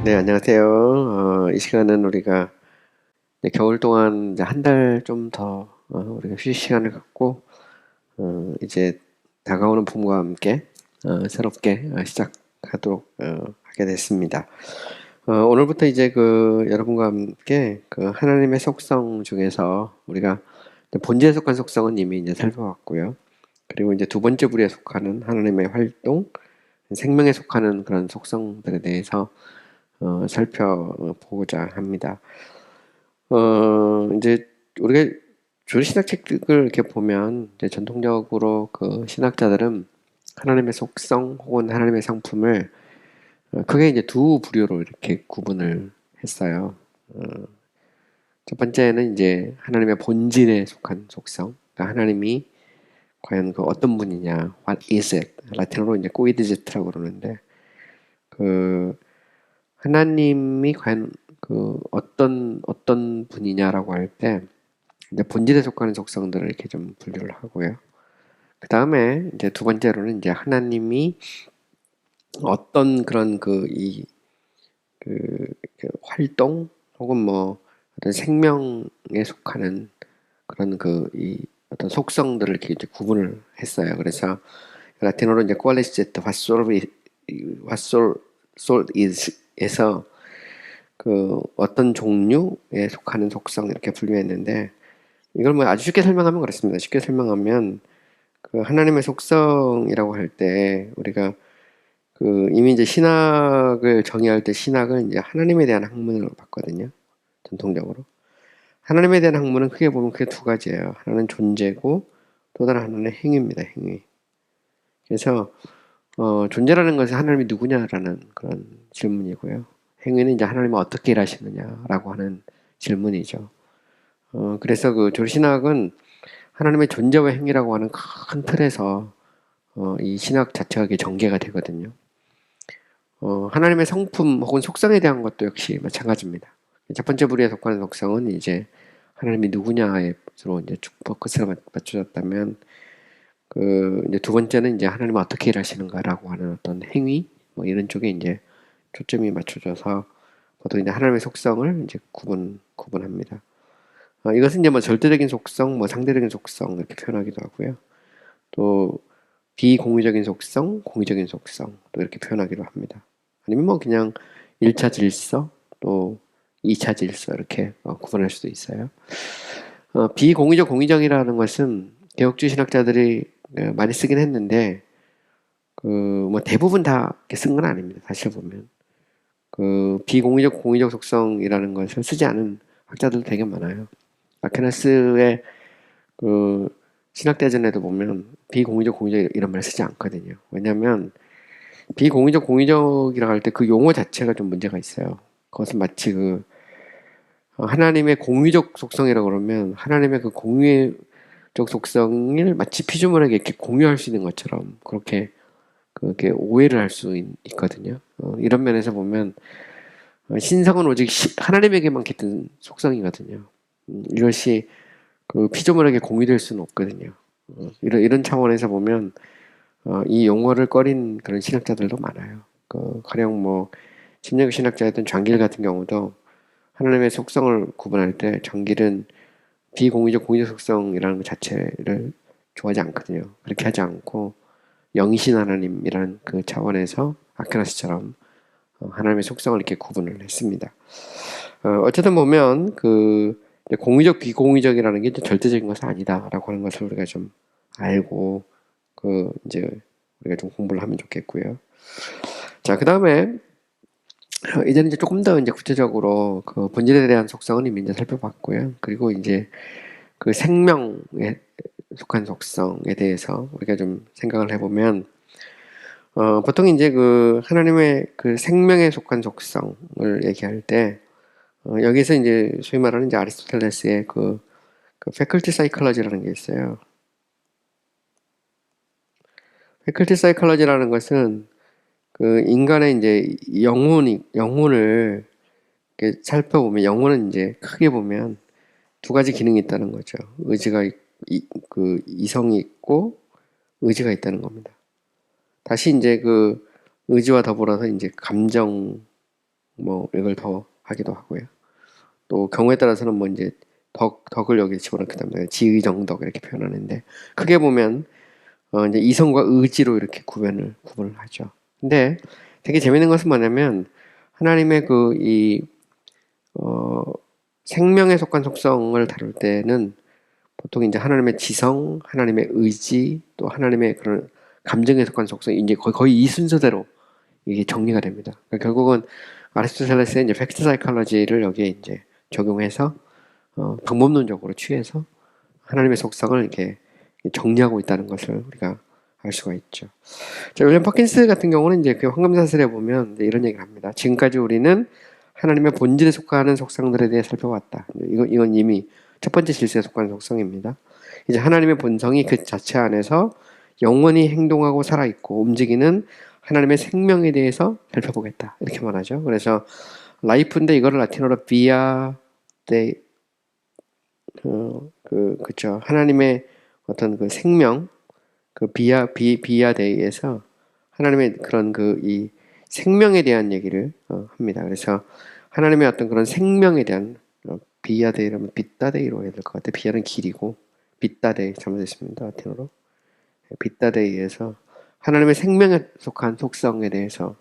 네, 안녕하세요. 이 시간은 우리가 이제 겨울 동안 이제 한 달 좀 더 우리가 휴식 시간을 갖고 이제 다가오는 봄과 함께 새롭게 시작하도록 하게 됐습니다. 오늘부터 이제 여러분과 함께 하나님의 속성 중에서 우리가 이제 본질에 속한 속성은 이미 이제 살펴봤고요. 그리고 이제 두 번째 부류에 속하는 하나님의 활동, 생명에 속하는 그런 속성들에 대해서 살펴보고자 합니다. 이제 우리가 주로 신학책을 이렇게 보면 이제 전통적으로 신학자들은 하나님의 속성 혹은 하나님의 성품을 크게 이제 두 부류로 이렇게 구분을 했어요. 어, 첫 번째는 이제 하나님의 본질에 속한 속성, 그러니까 하나님이 과연 어떤 분이냐, what is it? 라틴어로 이제 quid is it라고 그러는데 그 하나님이 과연 어떤 분이냐라고 할 때 이제 본질에 속하는 속성들을 이렇게 좀 분류를 하고요. 그 다음에 이제 두 번째로는 이제 하나님이 어떤 그런 활동 혹은 뭐 어떤 생명에 속하는 그런 이 어떤 속성들을 이렇게 이제 구분을 했어요. 그래서 라틴어로 이제 qualicet what soul is에서 어떤 종류에 속하는 속성 이렇게 분류했는데 이걸 뭐 아주 쉽게 설명하면 그렇습니다. 쉽게 설명하면 하나님의 속성이라고 할 때 우리가 이미 이제 신학을 정의할 때 신학은 이제 하나님에 대한 학문으로 봤거든요. 전통적으로. 하나님에 대한 학문은 크게 보면 크게 두 가지예요. 하나는 존재고 또 다른 하나는 행위입니다. 행위. 그래서 존재라는 것은 하나님이 누구냐라는 그런 질문이고요. 행위는 이제 하나님은 어떻게 일하시느냐라고 하는 질문이죠. 그래서 조신학은 하나님의 존재와 행위라고 하는 큰 틀에서 이 신학 자체가 전개가 되거든요. 하나님의 성품 혹은 속성에 대한 것도 역시 마찬가지입니다. 첫 번째 부류에 속하는 속성은 이제 하나님이 누구냐에 주로 이제 쭉 포커스가 맞춰졌다면 이제 두 번째는 이제 하나님은 어떻게 일하시는가라고 하는 어떤 행위 뭐 이런 쪽에 이제 초점이 맞춰져서 보통 이제 하나님의 속성을 이제 구분합니다. 이것은 이제 뭐 절대적인 속성, 뭐 상대적인 속성 이렇게 표현하기도 하고요. 또 비공유적인 속성, 공유적인 속성 또 이렇게 표현하기도 합니다. 아니면 뭐 그냥 1차 질서 또 2차 질서 이렇게 구분할 수도 있어요. 비공유적, 공유적이라는 것은 개혁주의 신학자들이 많이 쓰긴 했는데 뭐 대부분 다 쓴 건 아닙니다. 사실 보면 비공유적, 공유적 속성이라는 것을 쓰지 않은 학자들도 되게 많아요. 아케나스의 신학대전에도 보면 비공유적, 공유적 이런 말 쓰지 않거든요. 왜냐하면 비공유적, 공유적이라고 할 때 그 용어 자체가 좀 문제가 있어요. 그것은 마치 하나님의 공유적 속성이라고 그러면 하나님의 공유적 속성을 마치 피조물에게 이렇게 공유할 수 있는 것처럼 그렇게 오해를 할 수 있거든요. 이런 면에서 보면 신성은 오직 하나님에게만 깃든 속성이거든요. 이것이 피조물에게 공유될 수는 없거든요. 이런 차원에서 보면 이 용어를 꺼린 그런 신학자들도 많아요. 가령 뭐 신약 신학자였던 장길 같은 경우도 하나님의 속성을 구분할 때 장길은 비공유적 공유적 속성이라는 것 자체를 좋아하지 않거든요. 그렇게 하지 않고 영이신 하나님이라는 그 차원에서 아크나스처럼 하나님의 속성을 이렇게 구분을 했습니다. 어쨌든 보면 공유적 비공유적이라는 게 절대적인 것은 아니다라고 하는 것을 우리가 좀 알고 이제 우리가 좀 공부를 하면 좋겠고요. 자, 그다음에 이제는 이제 조금 더 이제 구체적으로 본질에 대한 속성은 이미 이제 살펴봤고요. 그리고 이제 생명에 속한 속성에 대해서 우리가 좀 생각을 해보면 보통 이제 하나님의 생명에 속한 속성을 얘기할 때 여기서 이제 소위 말하는 이제 아리스토텔레스의 패컬티 사이콜로지라는 게 있어요. 패컬티 사이콜로지라는 것은 인간의 이제 영혼을 이렇게 살펴보면 영혼은 이제 크게 보면 두 가지 기능이 있다는 거죠. 이성이 있고 의지가 있다는 겁니다. 다시 이제 의지와 더불어서 이제 감정이 뭐 이걸 더 하기도 하고요. 또 경우에 따라서는 뭐 이제 덕을 여기 집어넣기 때문에 지의정덕 이렇게 표현하는데, 크게 보면 이제 이성과 의지로 이렇게 구분을 하죠. 근데 되게 재밌는 것은 뭐냐면, 하나님의 생명에 속한 속성을 다룰 때는 보통 이제 하나님의 지성, 하나님의 의지, 또 하나님의 그런 감정에 속한 속성, 이제 거의 이 순서대로 이게 정리가 됩니다. 그러니까 결국은 아리스토텔레스의 이제 팩트 사이콜로지를 여기에 이제 적용해서 방법론적으로 취해서 하나님의 속성을 이렇게 정리하고 있다는 것을 우리가 알 수가 있죠. 자, 윌리엄 퍼킨스 같은 경우는 이제 그 황금사슬에 보면 이제 이런 얘기를 합니다. 지금까지 우리는 하나님의 본질에 속하는 속성들에 대해 살펴봤다. 이건 이미 첫 번째 질서에 속하는 속성입니다. 이제 하나님의 본성이 그 자체 안에서 영원히 행동하고 살아있고 움직이는 하나님의 생명에 대해서 살펴보겠다. 이렇게 말하죠. 그래서 라이프인데 이거를 라틴어로 비아 데 그쵸. 하나님의 어떤 그 생명, 그 비아 데이에서 하나님의 그런 이 생명에 대한 얘기를 합니다. 그래서 하나님의 어떤 그런 생명에 대한 비아 데이라면 빗다 데이로 해야 될 것 같아요. 비아는 길이고 빗다 데이 잘못했습니다. 라틴어로. 빗다 데이에서 하나님의 생명에 속한 속성에 대해서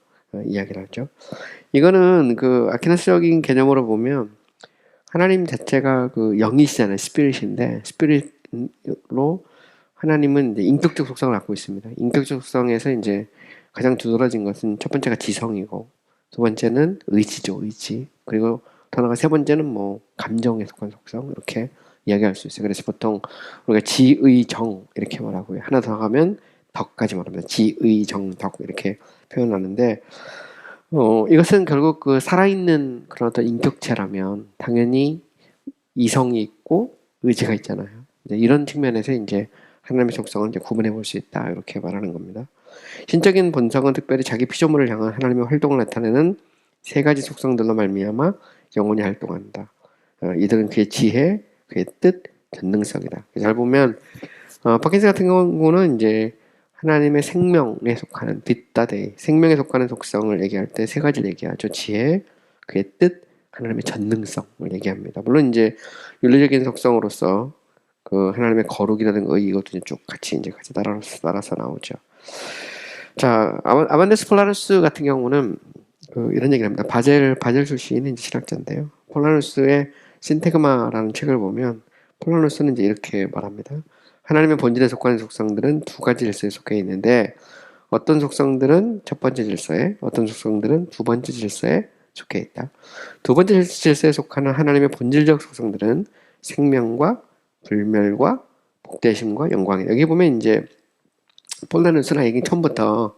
이야기를 하죠. 이거는 그 아퀴나스적인 개념으로 보면 하나님 자체가 그 영이시잖아요. 스피릿인데 스피릿로 하나님은 이제 인격적 속성을 갖고 있습니다. 인격적 속성에서 이제 가장 두드러진 것은 첫 번째가 지성이고, 두 번째는 의지죠, 의지. 그리고 더 나아가 세 번째는 뭐 감정에 속한 속성, 이렇게 이야기할 수 있어요. 그래서 보통 우리가 지의정 이렇게 말하고요. 하나 더 가면 덕까지 말합니다. 지의정덕 이렇게 표현하는데, 이것은 결국 그 살아있는 그런 어떤 인격체라면 당연히 이성이 있고 의지가 있잖아요. 이제 이런 측면에서 이제 하나님의 속성을 이제 구분해 볼 수 있다. 이렇게 말하는 겁니다. 신적인 본성은 특별히 자기 피조물을 향한 하나님의 활동을 나타내는 세 가지 속성들로 말미암아 영원히 활동한다. 이들은 그의 지혜, 그의 뜻, 전능성이다. 잘 보면 파킨스 같은 경우는 이제 하나님의 생명에 속하는 빗다데 생명에 속하는 속성을 얘기할 때 세 가지를 얘기하죠. 지혜, 그의 뜻, 하나님의 전능성을 얘기합니다. 물론 이제 윤리적인 속성으로서 그 하나님의 거룩이라든가 이것도 쭉 같이 따라서 나오죠. 자, 아만데스 폴라누스 같은 경우는 이런 얘기를 합니다. 바젤 출신인 신학자인데요. 폴라누스의 신테그마라는 책을 보면 폴라누스는 이제 이렇게 말합니다. 하나님의 본질에 속하는 속성들은 두 가지 질서에 속해 있는데 어떤 속성들은 첫 번째 질서에, 어떤 속성들은 두 번째 질서에 속해 있다. 두 번째 질서에 속하는 하나님의 본질적 속성들은 생명과 불멸과 복되심과 영광이다. 여기 보면 이제 폴라누스는 얘기 처음부터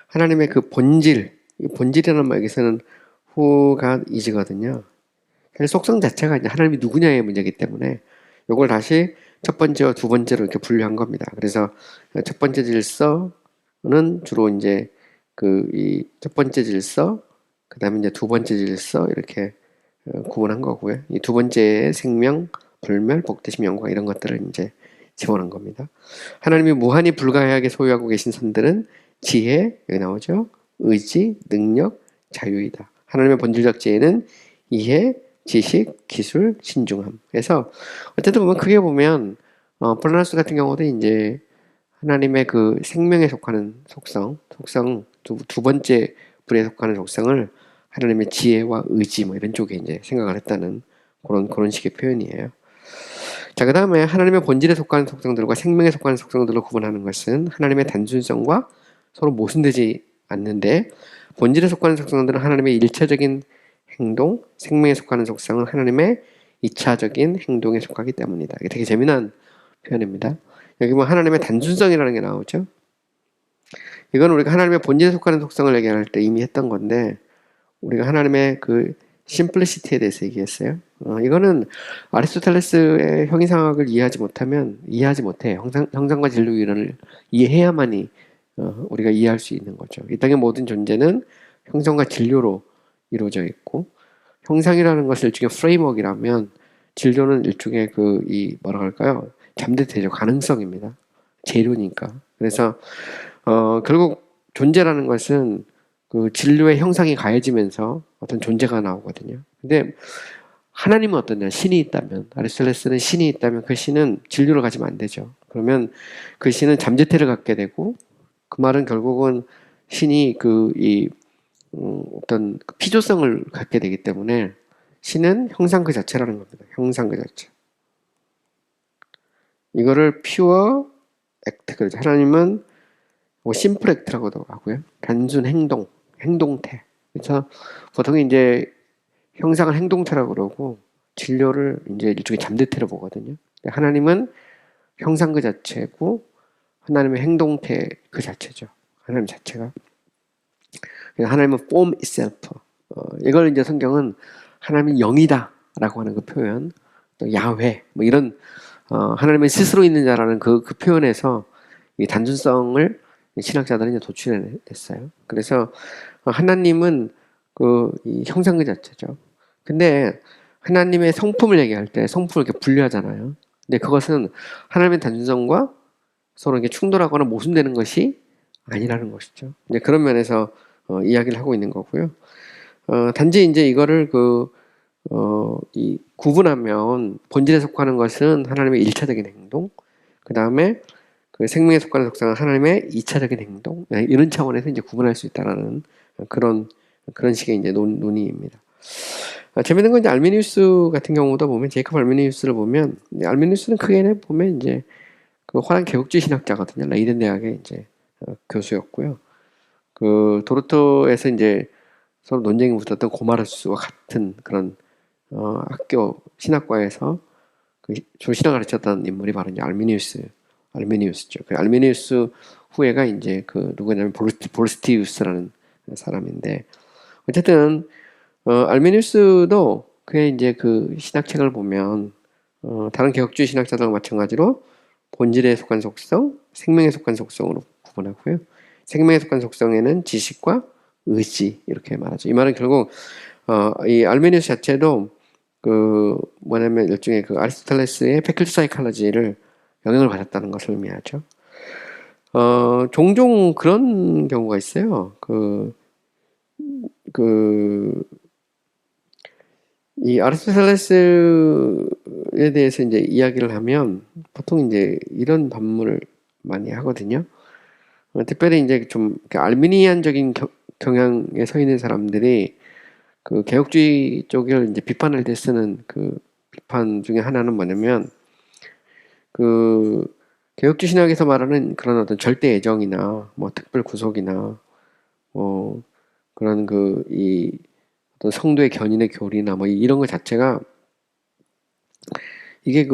하나님의 그 본질이라는 말 여기서는 who God is거든요. 속성 자체가 이제 하나님이 누구냐의 문제이기 때문에 이걸 다시 첫 번째와 두 번째로 이렇게 분류한 겁니다. 그래서 첫 번째 질서는 주로 이제 이 첫 번째 질서, 그 다음에 이제 두 번째 질서 이렇게 구분한 거고요. 이 두 번째의 생명, 불멸, 복되심, 영광 이런 것들을 이제 집어넣은 겁니다. 하나님이 무한히 불가하게 소유하고 계신 선들은 지혜, 여기 나오죠. 의지, 능력, 자유이다. 하나님의 본질적 지혜는 이해, 지식, 기술, 신중함. 그래서 어쨌든 보면 크게 보면 폴라누스 같은 경우도 이제 하나님의 그 생명에 속하는 속성 두 번째 불에 속하는 속성을 하나님의 지혜와 의지 뭐 이런 쪽에 이제 생각을 했다는 그런 식의 표현이에요. 자, 그 다음에 하나님의 본질에 속하는 속성들과 생명에 속하는 속성들을 구분하는 것은 하나님의 단순성과 서로 모순되지 않는데, 본질에 속하는 속성들은 하나님의 일차적인 행동, 생명에 속하는 속성은 하나님의 2차적인 행동에 속하기 때문이다. 이게 되게 재미난 표현입니다. 여기 보면 하나님의 단순성이라는 게 나오죠. 이건 우리가 하나님의 본질에 속하는 속성을 얘기할 때 이미 했던 건데, 우리가 하나님의 그 심플리시티에 대해서 얘기했어요. 이거는 아리스토텔레스의 형이상학을 이해하지 못해. 형상과 진리 이론을 이해해야만이 우리가 이해할 수 있는 거죠. 이 땅의 모든 존재는 형상과 진료로 이루어져 있고, 형상이라는 것을 일종의 프레임워크라면 진료는 일종의 뭐라 할까요? 잠재되죠. 가능성입니다. 재료니까. 그래서 결국 존재라는 것은 그 진료의 형상이 가해지면서 어떤 존재가 나오거든요. 근데 하나님은 어떠냐? 신이 있다면, 아리스토텔레스는 신이 있다면 그 신은 진료를 가지면 안 되죠. 그러면 그 신은 잠재태를 갖게 되고, 그 말은 결국은 신이 어떤 피조성을 갖게 되기 때문에 신은 형상 그 자체라는 겁니다. 형상 그 자체. 이거를 퓨어 액트, 그렇죠. 하나님은 뭐 심플 액트라고도 하고요. 단순 행동, 행동태. 그래서 보통 이제 형상을 행동태라고 그러고 진료를 이제 일종의 잠재태로 보거든요. 하나님은 형상 그 자체고 하나님의 행동태 그 자체죠. 하나님 자체가. 하나님은 form itself. 이걸 이제 성경은 하나님이 영이다라고 하는 그 표현, 또 야훼, 뭐 이런 하나님의 스스로 있는 자라는 그 표현에서 이 단순성을 신학자들은 이제 도출해냈어요. 그래서 하나님은 이 형상 그 자체죠. 근데 하나님의 성품을 얘기할 때 성품을 이렇게 분류하잖아요. 근데 그것은 하나님의 단순성과 서로 이렇게 충돌하거나 모순되는 것이 아니라는 것이죠. 이제 그런 면에서 이야기를 하고 있는 거고요. 단지 이제 이거를 구분하면 본질에 속하는 것은 하나님의 1차적인 행동, 그 다음에 그 생명에 속하는 속성은 하나님의 2차적인 행동, 이런 차원에서 이제 구분할 수 있다라는 그런 식의 이제 논의입니다. 재밌는 건 이제 알미니우스 같은 경우도 보면, 제이콥 알미니우스를 보면, 알미니우스는 크게 보면 이제 그 화란 개혁주의 신학자거든요. 레이덴 대학의 이제 교수였고요. 그 도르토에서 이제 서로 논쟁이 붙었던 고마르스와 같은 그런 학교 신학과에서 주 신학을 가르쳤던 인물이 바로 이제 알미니우스죠. 그 알미니우스 후예가 이제 누구냐면 볼스티우스라는 사람인데, 어쨌든 알미니우스도 그의 이제 그 신학책을 보면 다른 개혁주의 신학자들과 마찬가지로 본질에 속한 속성, 생명에 속한 속성으로 구분하고요. 생명에 속한 속성에는 지식과 의지 이렇게 말하죠. 이 말은 결국 이 알미니우스 자체도 뭐냐면 일종의 아리스토텔레스의 패culty 사이콜로지를 영향을 받았다는 것을 의미하죠. 종종 그런 경우가 있어요. 이 아리스토텔레스에 대해서 이제 이야기를 하면 보통 이제 이런 반문을 많이 하거든요. 특별히 이제 좀 알미니안적인 경향에 서 있는 사람들이 그 개혁주의 쪽을 이제 비판할 때 쓰는 그 비판 중에 하나는 뭐냐면, 개혁주의 신학에서 말하는 그런 어떤 절대 애정이나 뭐 특별 구속이나 뭐 그런 어떤 성도의 견인의 교리나 뭐 이런 것 자체가 이게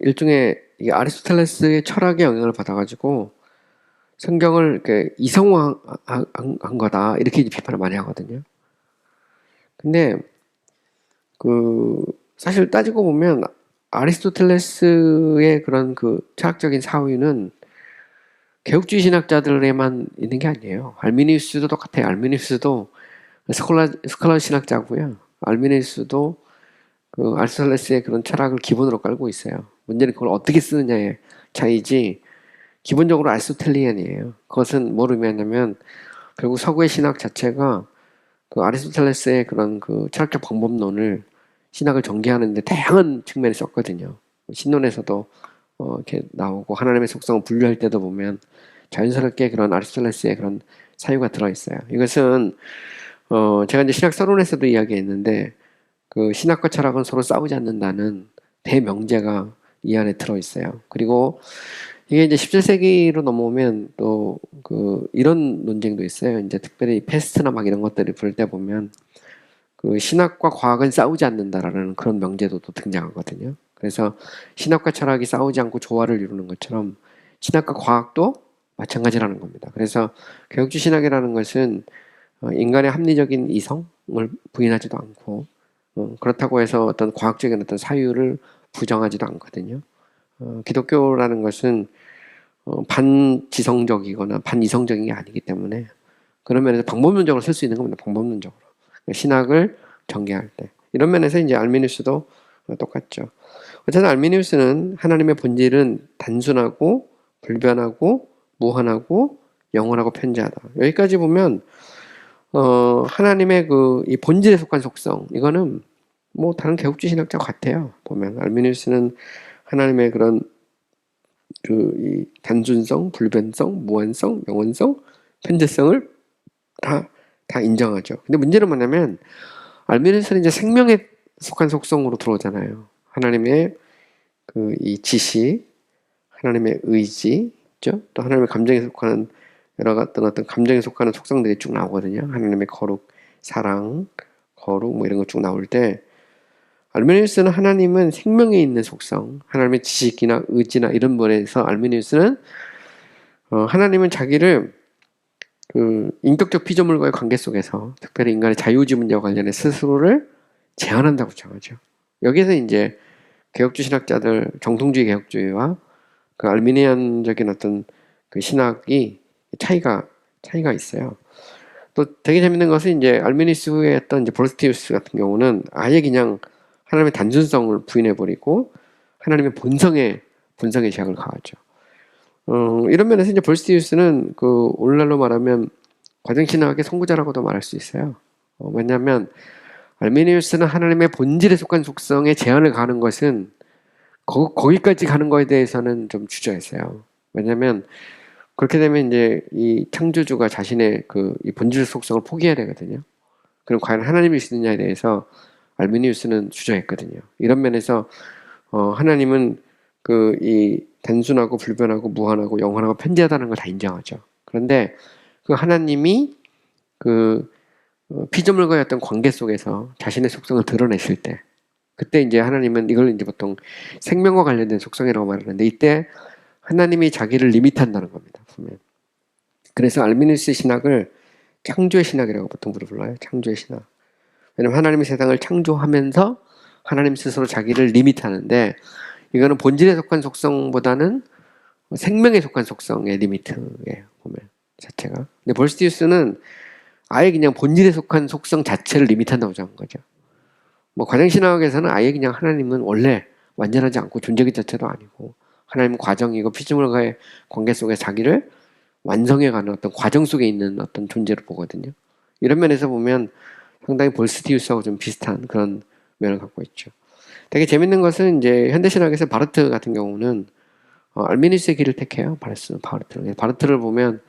일종의 이게 아리스토텔레스의 철학의 영향을 받아가지고 성경을 이렇게 이성화한 거다 이렇게 이제 비판을 많이 하거든요. 근데 사실 따지고 보면 아리스토텔레스의 그런 철학적인 사유는 개혁주의 신학자들에만 있는 게 아니에요. 알미니우스도 똑같아요. 알미니우스도 스콜라 신학자고요. 알미니우스도 아리스토텔레스의 그런 철학을 기본으로 깔고 있어요. 문제는 그걸 어떻게 쓰느냐의 차이지, 기본적으로 아리스토텔리안이에요. 그것은 뭘 의미하냐면 결국 서구의 신학 자체가 아리스토텔레스의 그런 철학적 방법론을 신학을 전개하는데 다양한 측면이 썼거든요. 신론에서도 이렇게 나오고 하나님의 속성을 분류할 때도 보면 자연스럽게 그런 아리스토텔레스의 그런 사유가 들어있어요. 이것은 제가 이제 신학 서론에서도 이야기했는데 신학과 철학은 서로 싸우지 않는다는 대명제가 이 안에 들어있어요. 그리고 이게 이제 17세기로 넘어오면 또 이런 논쟁도 있어요. 이제 특별히 패스트나 막 이런 것들을 볼 때 보면 신학과 과학은 싸우지 않는다라는 그런 명제도 또 등장하거든요. 그래서 신학과 철학이 싸우지 않고 조화를 이루는 것처럼 신학과 과학도 마찬가지라는 겁니다. 그래서 개혁주의 신학이라는 것은 인간의 합리적인 이성을 부인하지도 않고 그렇다고 해서 어떤 과학적인 어떤 사유를 부정하지도 않거든요. 기독교라는 것은 반지성적이거나 반이성적인 게 아니기 때문에 그런 면에서 방법론적으로 쓸 수 있는 겁니다. 방법론적으로. 신학을 전개할 때. 이런 면에서 이제 알미니우스도 똑같죠. 어쨌든 알미니우스는 하나님의 본질은 단순하고 불변하고 무한하고 영원하고 편재하다. 여기까지 보면 하나님의 이 본질에 속한 속성, 이거는 뭐 다른 개혁주의 신학자 같아요. 보면 알미니우스는 하나님의 그런 이 단순성, 불변성, 무한성, 영원성, 편재성을 다 인정하죠. 근데 문제는 뭐냐면 알미니우스는 이제 생명에 속한 속성으로 들어오잖아요. 하나님의 이 지시, 하나님의 의지, 그죠? 또 하나님의 감정에 속하는 여러 어떤 감정에 속하는 속성들이 쭉 나오거든요. 하나님의 거룩, 사랑, 거룩 뭐 이런 거 쭉 나올 때 알메니우스는 하나님은 생명에 있는 속성, 하나님의 지식이나 의지나 이런 부분에서 알메니우스는 하나님은 자기를 인격적 피조물과의 관계 속에서 특별히 인간의 자유의지 문제와 관련해 스스로를 제한한다고 주장하죠. 여기서 이제 개혁주의 신학자들, 정통주의 개혁주의와 알미니안적인 어떤 신학이 차이가 있어요. 또 되게 재밌는 것은 이제 알미니스의 어떤 이제 보르스티우스 같은 경우는 아예 그냥 하나님의 단순성을 부인해버리고 하나님의 본성에 제약을 가하죠. 이런 면에서 이제 보르스티우스는 오늘날로 말하면 과정신학의 선구자라고도 말할 수 있어요. 왜냐하면 알미니우스는 하나님의 본질에 속한 속성에 제한을 가하는 것은 거기까지 가는 거에 대해서는 좀 주저했어요. 왜냐하면 그렇게 되면 이제 이 창조주가 자신의 이 본질 속성을 포기해야 되거든요. 그럼 과연 하나님이 수 있느냐에 대해서 알미니우스는 주저했거든요. 이런 면에서 하나님은 이 단순하고 불변하고 무한하고 영원하고 편재하다는 걸 다 인정하죠. 그런데 하나님이 피조물과의 어떤 관계 속에서 자신의 속성을 드러냈을 때, 그때 이제 하나님은 이걸 이제 보통 생명과 관련된 속성이라고 말하는데, 이때 하나님이 자기를 리미트한다는 겁니다. 보면. 그래서 알미니우스 신학을 창조의 신학이라고 보통 불러요. 창조의 신학. 왜냐면 하나님이 세상을 창조하면서 하나님 스스로 자기를 리미트하는데, 이거는 본질에 속한 속성보다는 생명에 속한 속성의 리미트예요. 보면 자체가. 근데 볼스티우스는 아예 그냥 본질에 속한 속성 자체를 리미트한다고 주장한 거죠. 뭐 과정신학에서는 아예 그냥 하나님은 원래 완전하지 않고 존재기 자체도 아니고 하나님은 과정이고 피조물과의 관계 속에 자기를 완성해가는 어떤 과정 속에 있는 어떤 존재로 보거든요. 이런 면에서 보면 상당히 볼스티우스하고 좀 비슷한 그런 면을 갖고 있죠. 되게 재밌는 것은 이제 현대신학에서 바르트 같은 경우는 알미니스의 길을 택해요. 바르트를 보면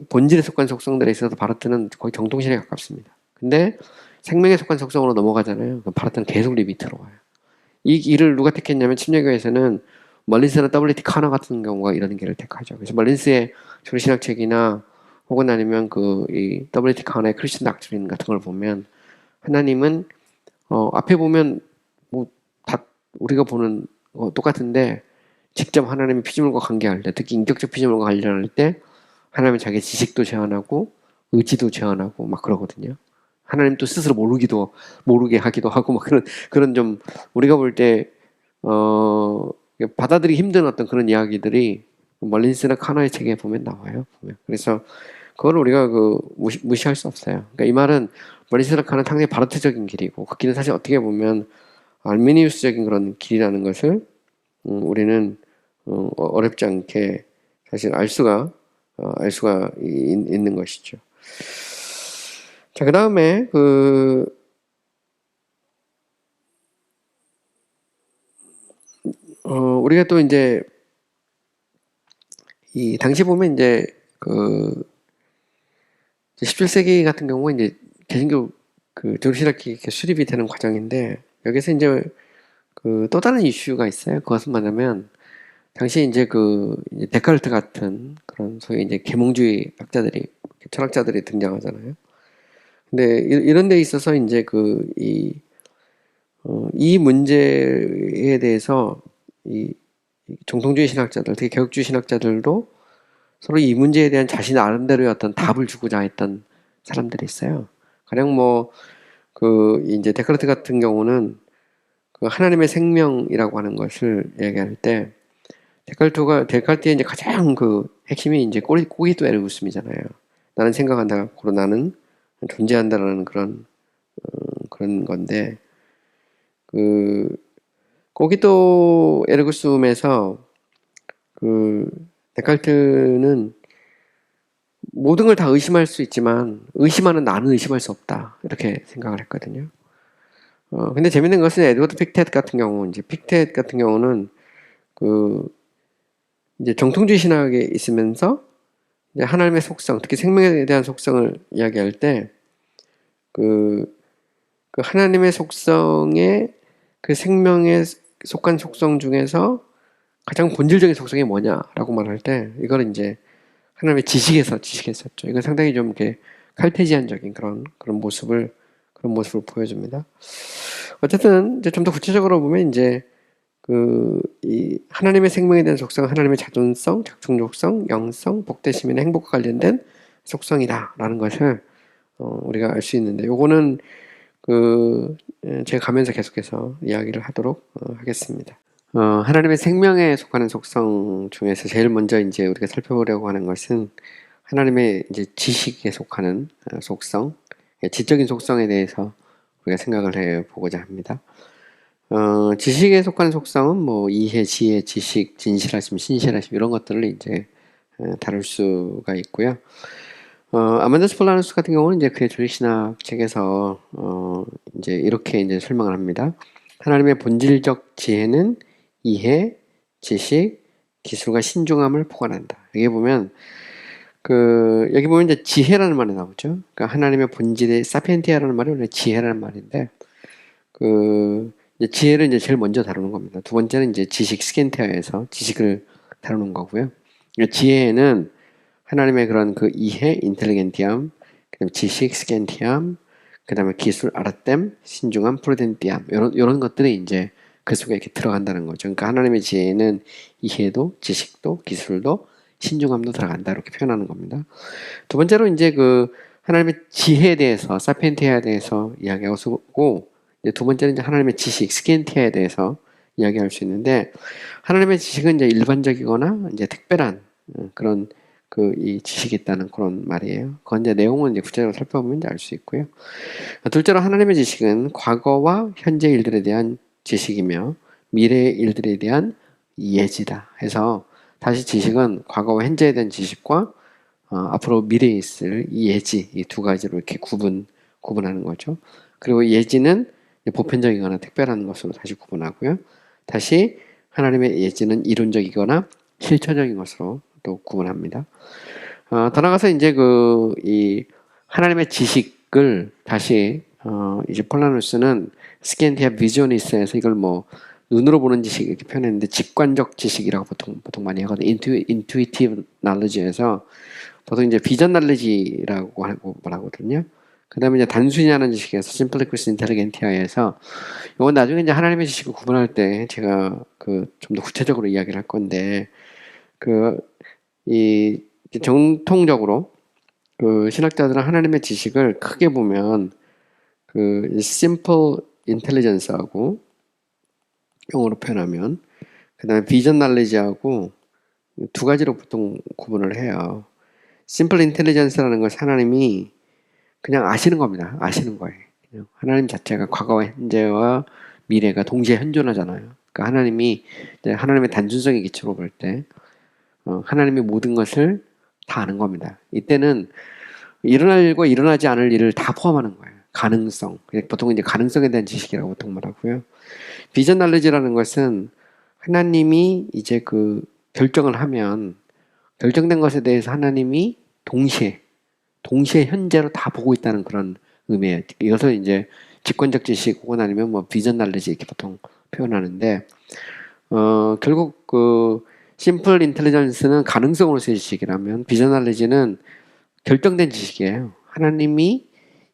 본질에 속한 속성들에 있어서 바르트는 거의 정통신에 가깝습니다. 근데 생명에 속한 속성으로 넘어가잖아요. 그럼 바르트는 계속 리미트로 와요. 이 길을 누가 택했냐면 침례교에서는 멀린스나 WT 카너 같은 경우가 이런 길을 택하죠. 그래서 멀린스의 조리신학책이나 혹은 아니면 이 WT 카너의 크리스천 닥트린 같은 걸 보면 하나님은 앞에 보면 뭐 다 우리가 보는 똑같은데 직접 하나님이 피조물과 관계할 때, 특히 인격적 피조물과 관련할 때 하나님은 자기 지식도 제한하고 의지도 제한하고 막 그러거든요. 하나님 또 스스로 모르게 하기도 하고 막 그런 좀 우리가 볼 때 받아들이기 힘든 어떤 그런 이야기들이 멀린스나 카너의 책에 보면 나와요. 그래서 그걸 우리가 무시할 수 없어요. 그러니까 이 말은 멀린스나 카너는 상당히 바르트적인 길이고 그 길은 사실 어떻게 보면 알미니우스적인 그런 길이라는 것을 우리는 어렵지 않게 사실 알 수가 있는 것이죠. 자, 그 다음에 우리가 또 이제 이 당시 보면 이제 17세기 같은 경우 이제 개신교 조리신학기 수립이 되는 과정인데 여기서 이제 또 다른 이슈가 있어요. 그것은 뭐냐면 당시 이제 이제 데카르트 같은 그런 소위 이제 계몽주의 학자들이 철학자들이 등장하잖아요. 근데 이런 데 있어서 이제 이 문제에 대해서 이 정통주의 신학자들, 특히 개혁주의 신학자들도 서로 이 문제에 대한 자신 나름대로의 어떤 답을 주고자 했던 사람들이 있어요. 가령 이제 데카르트 같은 경우는 하나님의 생명이라고 하는 것을 얘기할 때 데카르트의 이제 가장 핵심이 이제 꼬기또 에르구스이잖아요. 나는 생각한다, 그리고 나는 존재한다라는 그런 건데 꼬기또 에르구스움에서 데카르트는 모든 걸 다 의심할 수 있지만 의심하는 나는 의심할 수 없다. 이렇게 생각을 했거든요. 근데 재밌는 것은 에드워드 픽텟 같은 경우, 이제 픽텟 같은 경우는 그 이제 정통주의 신학에 있으면서 이제 하나님의 속성, 특히 생명에 대한 속성을 이야기할 때 그 하나님의 속성에 그 생명에 속한 속성 중에서 가장 본질적인 속성이 뭐냐라고 말할 때 이걸 이제 하나님의 지식에서 지식했었죠. 이건 상당히 좀 이렇게 칼테지안적인 그런 모습을 보여줍니다. 어쨌든 이제 좀 더 구체적으로 보면 이제 이 하나님의 생명에 대한 속성은 하나님의 자존성, 적중적성, 영성, 복되심이나 행복과 관련된 속성이다라는 것을 우리가 알 수 있는데, 요거는 제가 가면서 계속해서 이야기를 하도록 하겠습니다. 하나님의 생명에 속하는 속성 중에서 제일 먼저 이제 우리가 살펴보려고 하는 것은 하나님의 이제 지식에 속하는 속성, 지적인 속성에 대해서 우리가 생각을 해 보고자 합니다. 지식에 속하는 속성은 뭐 이해, 지혜, 지식, 진실하심, 신실하심 이런 것들을 이제 다룰 수가 있고요. 아만다스 폴라누스 같은 경우는 이제 그의 조직신학 책에서 이제 이렇게 이제 설명을 합니다. 하나님의 본질적 지혜는 이해, 지식, 기술과 신중함을 포괄한다. 여기 보면 이제 지혜라는 말이 나오죠. 그러니까 하나님의 본질의 사피엔티아라는 말이 원래 지혜라는 말인데, 이제 지혜를 이제 제일 먼저 다루는 겁니다. 두 번째는 이제 지식 스켄티아에서 지식을 다루는 거고요. 그러니까 지혜는 하나님의 그런 이해, 인텔리겐티엄, 그다음에 지식, 스켄티엄, 그다음에 기술, 아라댐, 신중함, 프루덴티엄 이런 것들이 이제 그 속에 이렇게 들어간다는 거죠. 그러니까 하나님의 지혜는 이해도, 지식도, 기술도, 신중함도 들어간다 이렇게 표현하는 겁니다. 두 번째로 이제 하나님의 지혜에 대해서 사피엔티아에 대해서 이야기하고 쓰고, 이제 두 번째는 이제 하나님의 지식 스켄티아에 대해서 이야기할 수 있는데, 하나님의 지식은 이제 일반적이거나 이제 특별한 그런 이 지식이 있다는 그런 말이에요. 그건 이제 내용은 이제 구체적으로 살펴보면 이제 알 수 있고요. 둘째로 하나님의 지식은 과거와 현재 일들에 대한 지식이며 미래의 일들에 대한 예지다 해서, 다시 지식은 과거와 현재에 대한 지식과 앞으로 미래에 있을 이 예지, 이 두 가지로 이렇게 구분하는 거죠. 그리고 예지는 보편적이거나 특별한 것으로 다시 구분하고요. 다시 하나님의 예지는 이론적이거나 실천적인 것으로 또 구분합니다. 더 나가서 이제 이 하나님의 지식을 다시 이제 폴라누스는 스켄티아 비조니스에서 이걸 뭐 눈으로 보는 지식 이렇게 표현했는데, 직관적 지식이라고 보통 많이 하거든요. 인투이티브 knowledge에서 보통 이제 비전 knowledge라고 하고 말하거든요. 그 다음에 이제 단순히 하는 지식에서 심플리쿠스 인텔리겐티아에서, 이건 나중에 이제 하나님의 지식을 구분할 때 제가 좀 더 구체적으로 이야기를 할 건데, 이 정통적으로 신학자들은 하나님의 지식을 크게 보면 simple intelligence하고 영어로 표현하면, 그 다음에 비전 knowledge하고 두 가지로 보통 구분을 해요. 심플 인텔리전스라는 것은 하나님이 그냥 아시는 겁니다. 아시는 거예요. 그냥 하나님 자체가 과거와 현재와 미래가 동시에 현존하잖아요. 그러니까 하나님이 하나님의 단순성의 기초로 볼 때 하나님이 모든 것을 다 아는 겁니다. 이때는 일어날 일과 일어나지 않을 일을 다 포함하는 거예요. 가능성. 보통 이제 가능성에 대한 지식이라고 보통 말하고요. 비전 날리지라는 것은 하나님이 이제 결정을 하면 결정된 것에 대해서 하나님이 동시에 현재로 다 보고 있다는 그런 의미예요. 이것을 이제 직관적 지식 혹은 아니면 뭐 비전 날리지 이렇게 보통 표현하는데, 결국 심플 인텔리전스는 가능성으로서의 지식이라면 비전 날리지는 결정된 지식이에요. 하나님이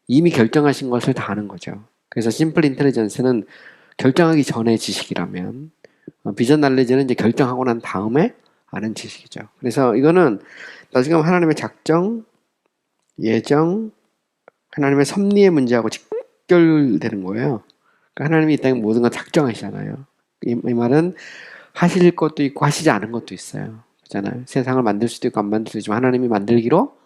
이미 결정하신 것을 다 아는 거죠. 그래서 심플 인텔리전스는 결정하기 전의 지식이라면, 비전 날리지는 이제 결정하고 난 다음에 아는 지식이죠. 그래서 이거는 나중에 하나님의 작정, 예정, 하나님의 섭리의 문제하고 직결되는 거예요. 그러니까 하나님이 이 땅에 모든 걸 작정하시잖아요. 이 말은 하실 것도 있고 하시지 않은 것도 있어요. 그렇잖아요. 세상을 만들 수도 있고 안 만들 수도 있지만 하나님이 만들기로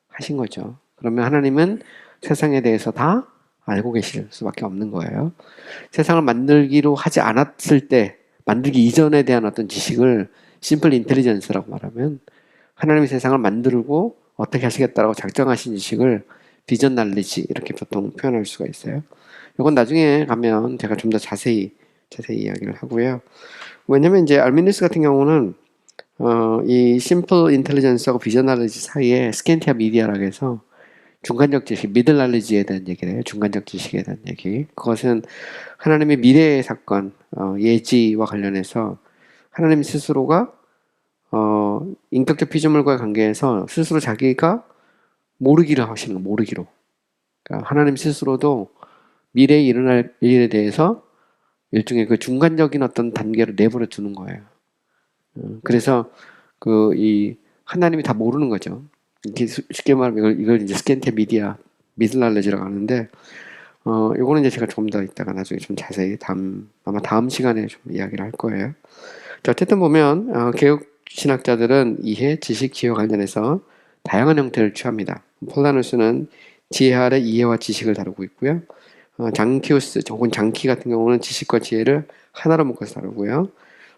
하신 거죠. 그러면 하나님은 세상에 대해서 다 알고 계실 수밖에 없는 거예요. 세상을 만들기로 하지 않았을 때, 만들기 이전에 대한 어떤 지식을 심플 인텔리전스라고 말하면, 하나님이 세상을 만들고 어떻게 하시겠다라고 작정하신 지식을 비전 날리지 이렇게 보통 표현할 수가 있어요. 이건 나중에 가면 제가 좀 더 자세히 이야기를 하고요. 왜냐면 이제 알미니스 같은 경우는 이 심플 인텔리전스하고 비전 날리지 사이에 스캔티아 미디어라고 해서 중간적 지식, 미들 날리지에 대한 얘기를 해요. 중간적 지식에 대한 얘기. 그것은 하나님의 미래의 사건, 예지와 관련해서 하나님 스스로가 인격적 피조물과의 관계에서 스스로 자기가 모르기를 하시는 거, 모르기로. 그러니까 하나님 스스로도 미래에 일어날 일에 대해서 일종의 그 중간적인 어떤 단계를 내버려 두는 거예요. 그래서 이 하나님이 다 모르는 거죠. 이렇게 쉽게 말하면 이걸 이제 스캔테 미디어, 미들 날레지라고 하는데, 요거는 이제 제가 좀 더 이따가 나중에 좀 자세히 아마 다음 시간에 좀 이야기를 할 거예요. 자, 어쨌든 보면, 개혁 신학자들은 이해, 지식, 지혜와 관련해서 다양한 형태를 취합니다. 폴라누스는 지혜 아래 이해와 지식을 다루고 있고요. 장키우스, 혹은 장키 같은 경우는 지식과 지혜를 하나로 묶어서 다루고요.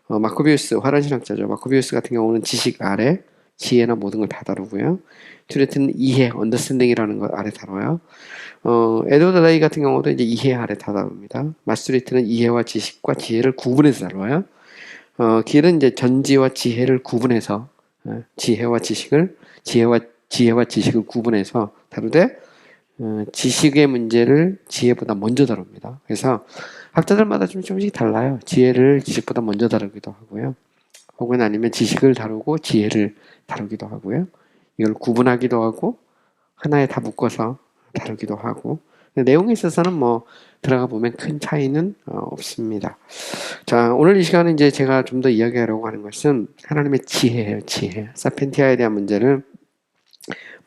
마코비우스, 화란 신학자죠. 마코비우스 같은 경우는 지식 아래 지혜나 모든 걸 다 다루고요. 튜레트는 이해, 언더스탠딩이라는 것 아래 다뤄요. 에드워드 레이 같은 경우도 이제 이해 아래 다 다룹니다. 마스트리트는 이해와 지식과 지혜를 구분해서 다뤄요. 길은 이제 전지와 지혜를 구분해서 지혜와 지식을 구분해서 다루되 지식의 문제를 지혜보다 먼저 다룹니다. 그래서 학자들마다 좀 조금씩 달라요. 지혜를 지식보다 먼저 다루기도 하고요. 혹은 아니면 지식을 다루고 지혜를 다루기도 하고요. 이걸 구분하기도 하고 하나에 다 묶어서 다루기도 하고 내용에 있어서는 뭐 들어가 보면 큰 차이는 없습니다. 자, 오늘 이 시간은 이제 제가 좀 더 이야기하려고 하는 것은 하나님의 지혜예요. 지혜. 사펜티아에 대한 문제를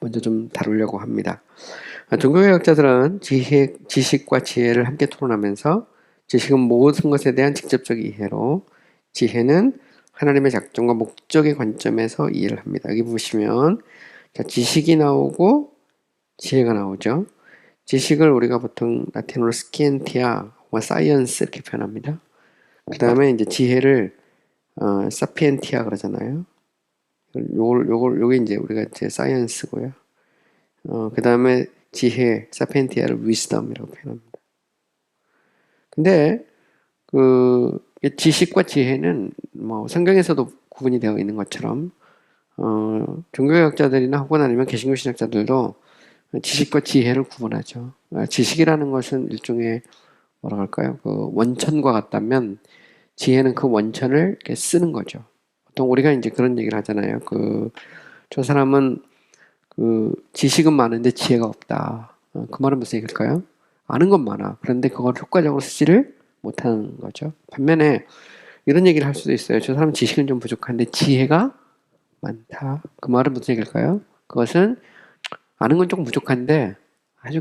먼저 좀 다루려고 합니다. 종교개혁자들은 지식과 지혜를 함께 토론하면서 지식은 모든 것에 대한 직접적 이해로 지혜는 하나님의 작정과 목적의 관점에서 이해를 합니다. 여기 보시면 자, 지식이 나오고 지혜가 나오죠. 지식을 우리가 보통 라틴어로 스키엔티아 혹은 사이언스 이렇게 표현합니다. 그 다음에 이제 지혜를 사피엔티아 그러잖아요. 요게 이제 우리가 이제 사이언스고요. 그 다음에 지혜, 사피엔티아를 위스덤이라고 표현합니다. 근데 지식과 지혜는 뭐 성경에서도 구분이 되어 있는 것처럼 종교개혁자들이나 혹은 아니면 개신교 신학자들도 지식과 지혜를 구분하죠. 지식이라는 것은 일종의 뭐라 할까요? 그 원천과 같다면 지혜는 그 원천을 이렇게 쓰는 거죠. 보통 우리가 이제 그런 얘기를 하잖아요. 저 사람은 지식은 많은데 지혜가 없다. 그 말은 무슨 얘기일까요? 아는 건 많아. 그런데 그걸 효과적으로 쓰지를 못하는 거죠. 반면에 이런 얘기를 할 수도 있어요. 저 사람은 지식은 좀 부족한데 지혜가 많다. 그 말은 무슨 얘기일까요? 그것은 아는 건 조금 부족한데 아주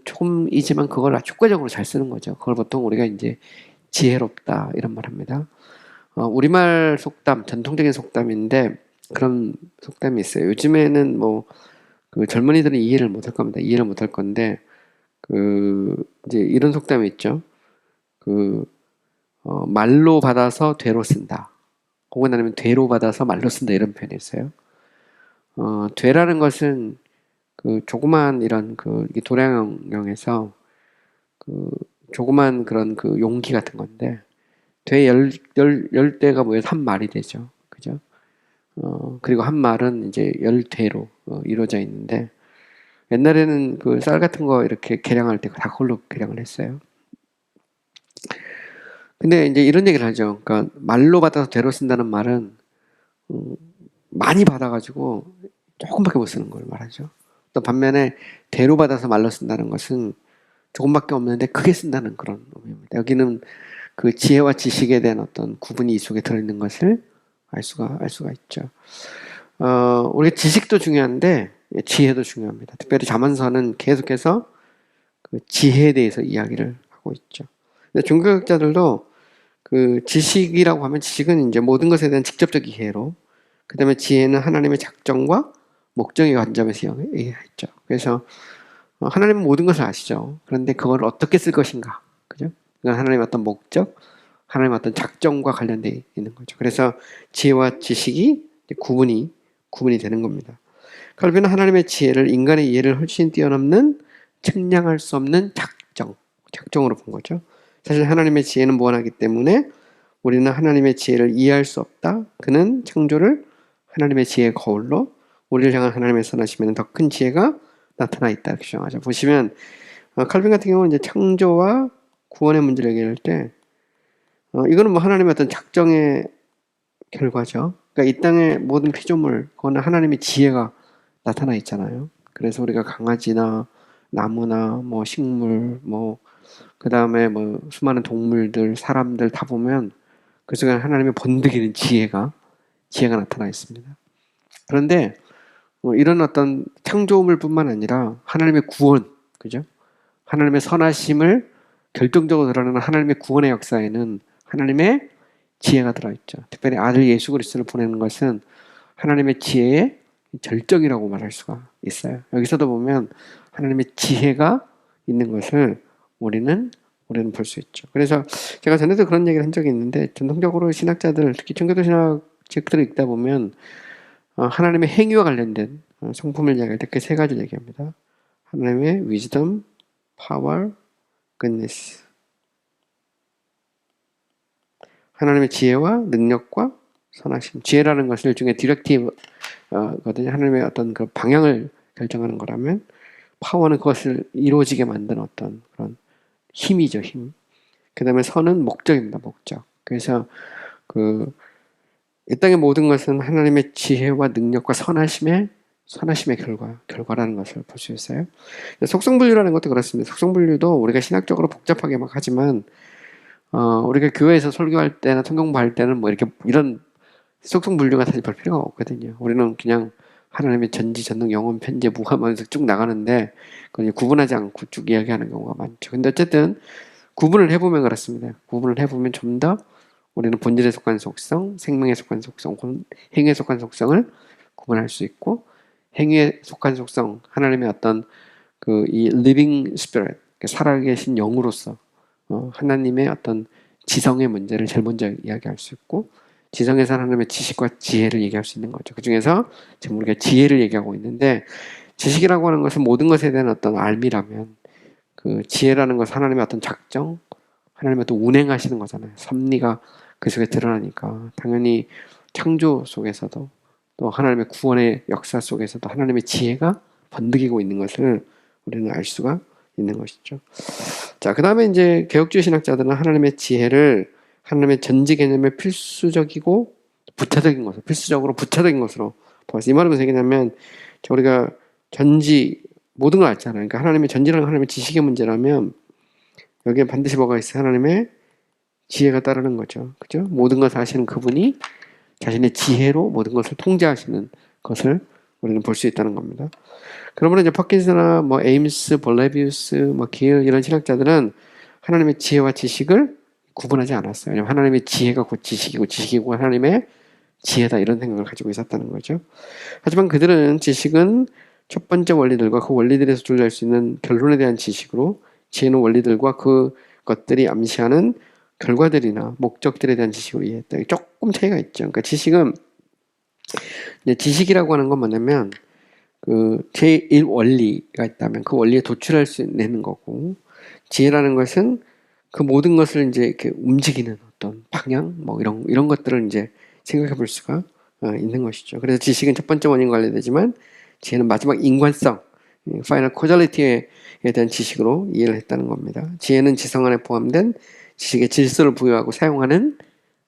조금이지만 그걸 아주 효과적으로 잘 쓰는 거죠. 그걸 보통 우리가 이제 지혜롭다 이런 말 합니다. 우리말 속담, 전통적인 속담인데 그런 속담이 있어요. 요즘에는 젊은이들은 이해를 못할 겁니다. 이해를 못할 건데 이제 이런 속담이 있죠. 말로 받아서 되로 쓴다. 혹은 아니면 되로 받아서 말로 쓴다 이런 표현이 있어요. 되라는 것은 조그만 이런 도량형에서 조그만 그런 용기 같은 건데 되 열 대가 모여서 한 말이 되죠. 그죠? 그리고 한 말은 이제 10대로 이루어져 있는데 옛날에는 쌀 같은 거 이렇게 계량할 때 다 그걸로 계량을 했어요. 근데 이제 이런 얘기를 하죠. 그러니까 말로 받아서 되로 쓴다는 말은 많이 받아가지고 조금밖에 못 쓰는 걸 말하죠. 또 반면에 되로 받아서 말로 쓴다는 것은 조금밖에 없는데 크게 쓴다는 그런 의미입니다. 여기는 지혜와 지식에 대한 어떤 구분이 이 속에 들어있는 것을 알 수가 있죠. 우리가 지식도 중요한데 지혜도 중요합니다. 특별히 잠언서는 계속해서 지혜에 대해서 이야기를 하고 있죠. 근데 종교학자들도 지식이라고 하면 지식은 이제 모든 것에 대한 직접적 이해로, 그 다음에 지혜는 하나님의 작정과 목적의 관점에서 이해했죠. 그래서 하나님은 모든 것을 아시죠. 그런데 그걸 어떻게 쓸 것인가, 그죠? 그건 하나님의 어떤 목적, 하나님의 어떤 작정과 관련되어 있는 거죠. 그래서 지혜와 지식이 구분이 되는 겁니다. 칼빈은 하나님의 지혜를 인간의 이해를 훨씬 뛰어넘는 측량할 수 없는 작정으로 본 거죠. 사실 하나님의 지혜는 무한하기 때문에 우리는 하나님의 지혜를 이해할 수 없다. 그는 창조를 하나님의 지혜의 거울로 우리를 향한 하나님의 선하심에는 더 큰 지혜가 나타나 있다 이렇게 주장하죠. 보시면 칼빈 같은 경우는 이제 창조와 구원의 문제를 얘기할 때 이거는 뭐 하나님의 어떤 작정의 결과죠. 그러니까 이 땅의 모든 피조물, 그거는 하나님의 지혜가 나타나 있잖아요. 그래서 우리가 강아지나 나무나 뭐 식물, 뭐 그 다음에 뭐 수많은 동물들, 사람들 다 보면 그 속에 하나님의 번득이는 지혜가 나타나 있습니다. 그런데 이런 어떤 창조물뿐만 아니라 하나님의 구원, 그죠? 하나님의 선하심을 결정적으로 드러내는 하나님의 구원의 역사에는 하나님의 지혜가 들어있죠. 특별히 아들 예수 그리스도를 보내는 것은 하나님의 지혜의 절정이라고 말할 수가 있어요. 여기서도 보면 하나님의 지혜가 있는 것을 우리는 볼 수 있죠. 그래서 제가 전에도 그런 얘기를 한 적이 있는데 전통적으로 신학자들, 특히 청교도 신학 책들을 읽다 보면 하나님의 행위와 관련된 성품을 이야기할 때 그 세 가지를 얘기합니다. 하나님의 wisdom, power, goodness. 하나님의 지혜와 능력과 선하심. 지혜라는 것은 일종의 디렉티브거든요. 하나님의 어떤 그 방향을 결정하는 거라면, 파워는 그것을 이루어지게 만드는 어떤 그런 힘이죠, 힘. 그 다음에 선은 목적입니다, 목적. 그래서 이 땅의 모든 것은 하나님의 지혜와 능력과 선하심의 결과라는 것을 볼 수 있어요. 속성분류라는 것도 그렇습니다. 속성분류도 우리가 신학적으로 복잡하게 막 하지만, 우리가 교회에서 설교할 때나 성경 공부할 때는 뭐 이렇게 이런 속성분류가 사실 별 필요가 없거든요. 우리는 그냥 하나님의 전지, 전능, 영원, 편재, 무함하면서 쭉 나가는데, 그걸 구분하지 않고 쭉 이야기하는 경우가 많죠. 근데 어쨌든, 구분을 해보면 그렇습니다. 구분을 해보면 좀 더 우리는 본질에 속한 속성, 생명에 속한 속성, 행위에 속한 속성을 구분할 수 있고, 행위에 속한 속성, 하나님의 어떤 이 living spirit, 살아계신 영으로서 하나님의 어떤 지성의 문제를 제일 먼저 이야기할 수 있고, 지성에서 하나님의 지식과 지혜를 얘기할 수 있는 거죠. 그 중에서 지금 우리가 지혜를 얘기하고 있는데, 지식이라고 하는 것은 모든 것에 대한 어떤 알미라면, 지혜라는 것은 하나님의 어떤 작정, 하나님의 어떤 운행하시는 거잖아요. 섭리가 그 속에 드러나니까 당연히 창조 속에서도 또 하나님의 구원의 역사 속에서도 하나님의 지혜가 번득이고 있는 것을 우리는 알 수가 있는 것이죠. 자, 그 다음에 이제 개혁주의 신학자들은 하나님의 지혜를 하나님의 전지 개념의 필수적이고 부차적인 것으로, 필수적으로 부차적인 것으로 보았어요. 이 말은 무슨 얘기냐면, 우리가 모든 걸 알잖아요. 그러니까 하나님의 전지라는 하나님의 지식의 문제라면 여기에 반드시 뭐가 있어요? 하나님의 지혜가 따르는 거죠. 그죠? 모든 것을 아시는 그분이 자신의 지혜로 모든 것을 통제하시는 것을 우리는 볼 수 있다는 겁니다. 그러면 이제 퍼킨스나 뭐 에임스, 볼레비우스, 뭐 길 이런 신학자들은 하나님의 지혜와 지식을 구분하지 않았어요. 왜냐하면 하나님의 지혜가 곧 지식이고 지식이고 하나님의 지혜다 이런 생각을 가지고 있었다는 거죠. 하지만 그들은 지식은 첫 번째 원리들과 그 원리들에서 조절할 수 있는 결론에 대한 지식으로, 지혜는 원리들과 그것들이 암시하는 결과들이나 목적들에 대한 지식으로 이해했다. 조금 차이가 있죠. 그러니까 지식은, 지식이라고 하는 건 뭐냐면 제1 원리가 있다면 그 원리에 도출할 수 있는 거고, 지혜라는 것은 그 모든 것을 이제 이렇게 움직이는 어떤 방향, 뭐 이런 것들을 이제 생각해 볼 수가 있는 것이죠. 그래서 지식은 첫 번째 원인과 관련되지만 지혜는 마지막 인관성, 파이널 코절리티에 대한 지식으로 이해를 했다는 겁니다. 지혜는 지성 안에 포함된 지식의 질서를 부여하고 사용하는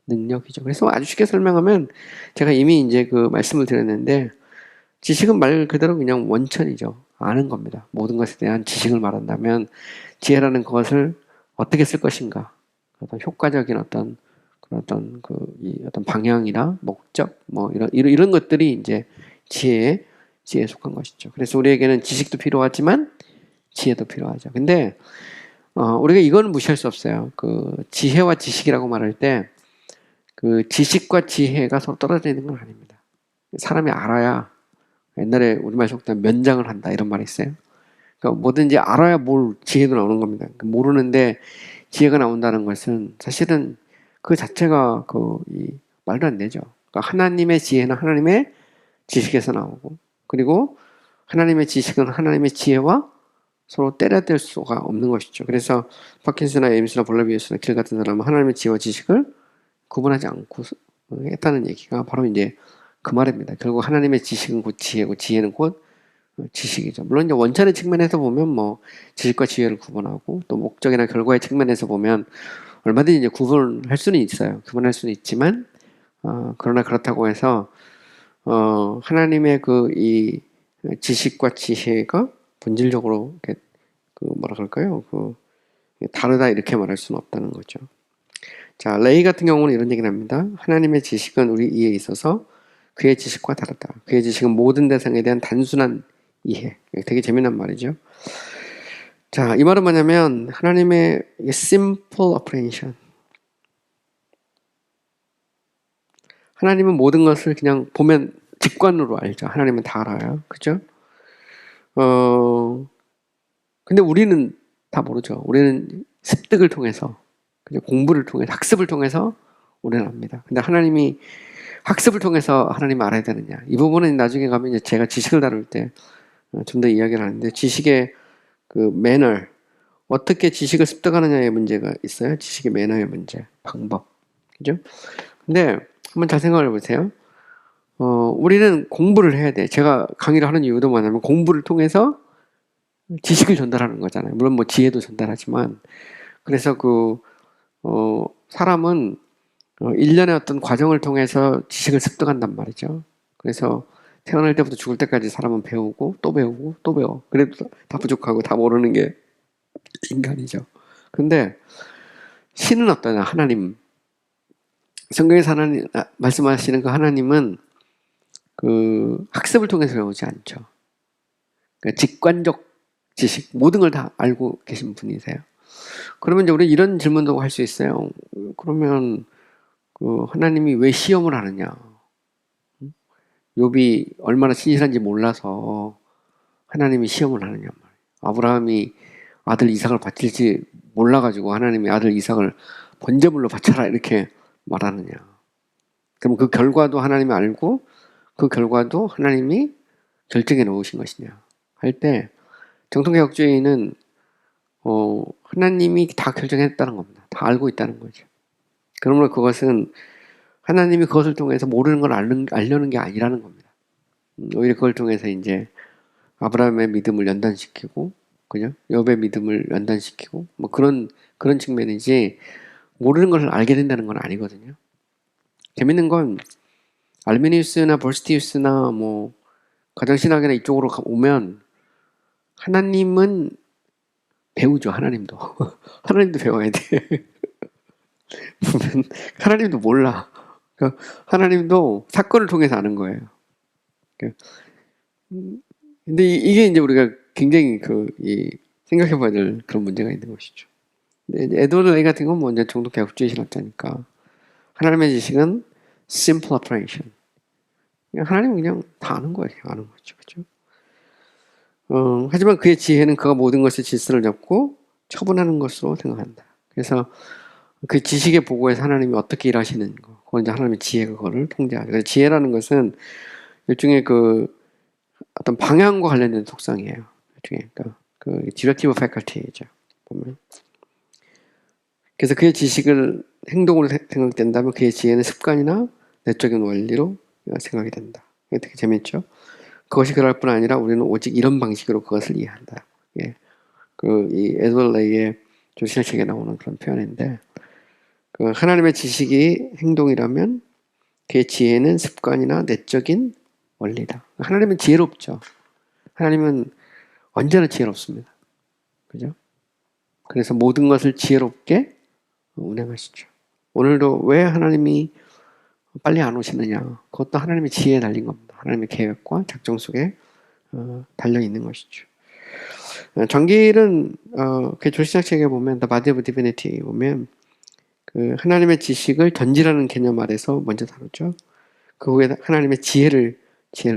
능력이죠. 그래서 아주 쉽게 설명하면, 제가 이미 이제 말씀을 드렸는데, 지식은 말 그대로 그냥 원천이죠. 아는 겁니다. 모든 것에 대한 지식을 말한다면, 지혜라는 것을 어떻게 쓸 것인가, 어떤 효과적인 어떤 방향이나 목적, 뭐 이런 것들이 이제 지혜에 속한 것이죠. 그래서 우리에게는 지식도 필요하지만 지혜도 필요하죠. 근데 우리가 이거는 무시할 수 없어요. 지혜와 지식이라고 말할 때 지식과 지혜가 서로 떨어져 있는 건 아닙니다. 사람이 알아야, 옛날에 우리말 속담 면장을 한다 이런 말이 있어요. 그러니까 뭐든지 알아야 지혜도 나오는 겁니다. 모르는데 지혜가 나온다는 것은 사실은 그 자체가 말도 안 되죠. 그러니까 하나님의 지혜는 하나님의 지식에서 나오고, 그리고 하나님의 지식은 하나님의 지혜와 서로 때려댈 수가 없는 것이죠. 그래서 파킨스나 에임스나 볼라비우스나 길 같은 사람은 하나님의 지혜와 지식을 구분하지 않고 했다는 얘기가 바로 이제 그 말입니다. 결국 하나님의 지식은 곧 지혜고 지혜는 곧 지식이죠. 물론 이제 원천의 측면에서 보면 뭐 지식과 지혜를 구분하고 또 목적이나 결과의 측면에서 보면 얼마든지 이제 구분할 수는 있어요. 구분할 수는 있지만 그러나 그렇다고 해서 하나님의 그 이 지식과 지혜가 본질적으로 이렇게 그 뭐라 그럴까요? 그 다르다 이렇게 말할 수는 없다는 거죠. 자, 레이 같은 경우는 이런 얘기를 합니다. 하나님의 지식은 우리 이해에 있어서 그의 지식과 다르다. 그의 지식은 모든 대상에 대한 단순한 이해. 되게 재미난 말이죠. 자, 이 말은 뭐냐면 하나님의 simple apprehension. 하나님은 모든 것을 그냥 보면 직관으로 알죠. 하나님은 다 알아요. 그죠? 근데 우리는 다 모르죠. 우리는 습득을 통해서, 그죠? 공부를 통해서, 학습을 통해서 우리는 압니다. 근데 하나님이 학습을 통해서 하나님을 알아야 되느냐. 이 부분은 나중에 가면 이제 제가 지식을 다룰 때 좀 더 이야기를 하는데, 지식의 그 매너, 어떻게 지식을 습득하느냐의 문제가 있어요. 지식의 매너의 문제, 방법. 그죠? 근데 한번 잘 생각을 해보세요. 우리는 공부를 해야 돼. 제가 강의를 하는 이유도 뭐냐면 공부를 통해서 지식을 전달하는 거잖아요. 물론 뭐 지혜도 전달하지만. 그래서 사람은 일련의 어떤 과정을 통해서 지식을 습득한단 말이죠. 그래서 태어날 때부터 죽을 때까지 사람은 배우고 또 배우고 또 배워. 그래도 다 부족하고 다 모르는 게 인간이죠. 근데 신은 어떠냐? 하나님. 성경에서 하나님 말씀하시는 그 하나님은 그 학습을 통해서 배우지 않죠. 그러니까 직관적 지식, 모든 걸 다 알고 계신 분이세요. 그러면 이제 우리 이런 질문도 할 수 있어요. 그러면 그 하나님이 왜 시험을 하느냐? 욥이 얼마나 신실한지 몰라서 하나님이 시험을 하느냐 말이에요. 아브라함이 아들 이삭을 바칠지 몰라가지고 하나님이 아들 이삭을 번제물로 바쳐라 이렇게 말하느냐. 그럼 그 결과도 하나님이 알고 그 결과도 하나님이 결정해 놓으신 것이냐 할 때 정통개혁주의는 하나님이 다 결정했다는 겁니다. 다 알고 있다는 거죠. 그러므로 그것은 하나님이 그것을 통해서 모르는 걸 알려는 게 아니라는 겁니다. 오히려 그걸 통해서 이제 아브라함의 믿음을 연단시키고, 그죠? 욥의 믿음을 연단시키고, 뭐 그런 측면이지, 모르는 것을 알게 된다는 건 아니거든요. 재밌는 건, 알미니우스나 볼스티우스나 뭐, 가정신학이나 이쪽으로 오면, 하나님은 배우죠, 하나님도. 하나님도 배워야 돼. 보면, 하나님도 몰라. 그러니까 하나님도 사건을 통해서 아는 거예요. 그러니까 근데 이게 이제 우리가 굉장히 생각해 봐야 될 그런 문제가 있는 것이죠. 근데 에드워드 레이 같은 건 뭐 이제 종독개혁주의 신학자니까 하나님의 지식은 simple apprehension. 하나님은 그냥 다 아는 거예요. 아는 거죠. 그죠? 하지만 그의 지혜는 그가 모든 것의 질서를 잡고 처분하는 것으로 생각한다. 그래서 그 지식의 보고에서 하나님이 어떻게 일하시는 거, 그건 이제 하나님의 지혜가 그거를 통제하죠. 그래서 지혜라는 것은 일종의 어떤 방향과 관련된 속성이에요. 일종의 directive faculty죠. 보면. 그래서 그의 지식을 행동으로 생각된다면 그의 지혜는 습관이나 내적인 원리로 생각이 된다. 이게 되게 재밌죠? 그것이 그럴 뿐 아니라 우리는 오직 이런 방식으로 그것을 이해한다. 예. 이 에드워드 레이의 조신학책에 나오는 그런 표현인데, 하나님의 지식이 행동이라면 그의 지혜는 습관이나 내적인 원리다. 하나님은 지혜롭죠. 하나님은 언제나 지혜롭습니다. 그죠? 그래서 모든 것을 지혜롭게 운행하시죠. 오늘도 왜 하나님이 빨리 안 오시느냐? 그것도 하나님의 지혜에 달린 겁니다. 하나님의 계획과 작정 속에 달려 있는 것이죠. 전길은 그 조시작책에 보면 The Body of Divinity 보면 하나님의 지식을 전지라는 개념 아래서 먼저 다루죠. 그 후에 하나님의 지혜를